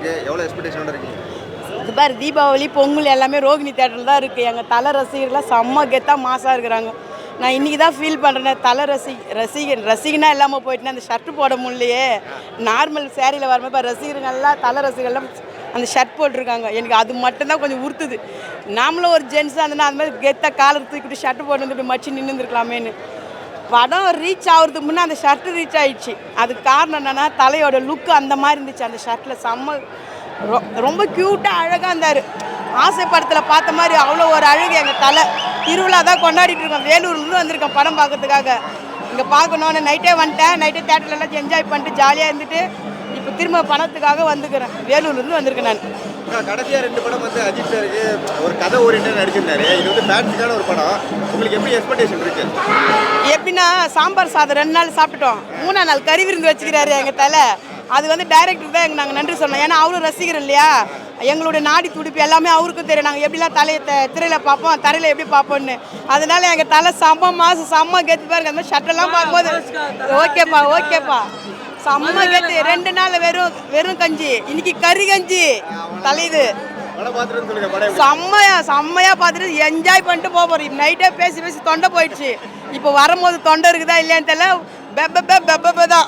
இருக்கு, எவ்வளோ எக்ஸ்பெக்டேஷனோட இருக்கீங்க? இது பாரு, தீபாவளி பொங்கல் எல்லாமே ரோகிணி தேட்டரில் தான் இருக்குது. எங்கள் தலை ரசிகர்லாம் செம்ம கெத்தாக மாசாக இருக்கிறாங்க. நான் இன்றைக்கி தான் ஃபீல் பண்ணுறேன், தலை ரசிகனா இல்லாமல் போயிட்டுனா அந்த ஷர்ட்டு போட முடியலையே. நார்மல் சேரீயில் வரும்போது இப்போ ரசிகர்கள்லாம் தலை ரசிகர்லாம் அந்த ஷர்ட் போட்டிருக்காங்க. எனக்கு அது மட்டும்தான் கொஞ்சம் உறுத்துது. நாமளும் ஒரு ஜென்ஸாக இருந்தோன்னா அது மாதிரி கெத்தாக காலர் தூக்கிட்டு ஷர்ட்டு போட்டு வந்துட்டு மச்சி நின்றுருக்கலாமேன்னு. படம் ரீச் ஆகிறதுக்கு முன்னே அந்த ஷர்ட்டு ரீச் ஆகிடுச்சு. அதுக்கு காரணம் என்னென்னா தலையோட லுக்கு அந்த மாதிரி இருந்துச்சு. அந்த ஷர்ட்டில் செம்ம ரொம்ப க்யூட்டாக அழகாக இருந்தார். ஆசை படத்தில் பார்த்த மாதிரி அவ்வளோ ஒரு அழகு. எங்கள் தலை திருவிழா தான் கொண்டாடிட்டு இருக்கோம். வேலூர்லேருந்து வந்திருக்கேன் படம் பார்க்கறதுக்காக. இங்கே பார்க்கணுன்னு நைட்டே வந்துட்டேன். நைட்டே தேட்டர்லாம் என்ஜாய் பண்ணிட்டு ஜாலியாக இருந்துட்டு இப்போ திரும்ப பணத்துக்காக வந்துக்கிறேன். வேலூர்லேருந்து வந்திருக்கேன் நான். கடைசியாக 2 படம் வந்து அஜித் சாருக்கு ஒரு கதை ஓரியன்டாக நடிச்சிருந்தாரு. இது வந்து ஃபேன்ஸுக்கான ஒரு படம். உங்களுக்கு எப்படி எக்ஸ்பெக்டேஷன் இருக்கு? எப்படின்னா சாம்பார் சாதம் 2 நாள் சாப்பிட்டுட்டோம். 3ஆம் நாள் கறி விருந்து வச்சுக்கிறாரு எங்கள் தலை. அது வந்து டைரக்டர் தான் நாங்கள் நன்றி சொன்னோம். ஏன்னா அவரும் ரசிகர் இல்லையா. எங்களுடைய நாடி துடிப்பு எல்லாமே அவருக்கும் தெரியும். நாங்கள் எப்படிலாம் தலையை திரையில் பார்ப்போம், தரையில் எப்படி பார்ப்போம்னு. அதனால எங்கள் தலை செம்ம மாதம் செம்ம கெத்து பாருங்க. அந்த மாதிரி ஷர்ட்டெல்லாம் பார்க்கும்போது ஓகேப்பா செம்ம கெத்து. 2 நாள் வெறும் கஞ்சி, இன்னைக்கு கறி கஞ்சி தலையுது. செம்மையா பார்த்துட்டு என்ஜாய் பண்ணிட்டு போகிறோம். நைட்டே பேசி தொண்டை போயிடுச்சு. இப்போ வரும்போது தொண்டை இருக்குதா இல்லையான்னு தெரியல. பெப்ப தான்.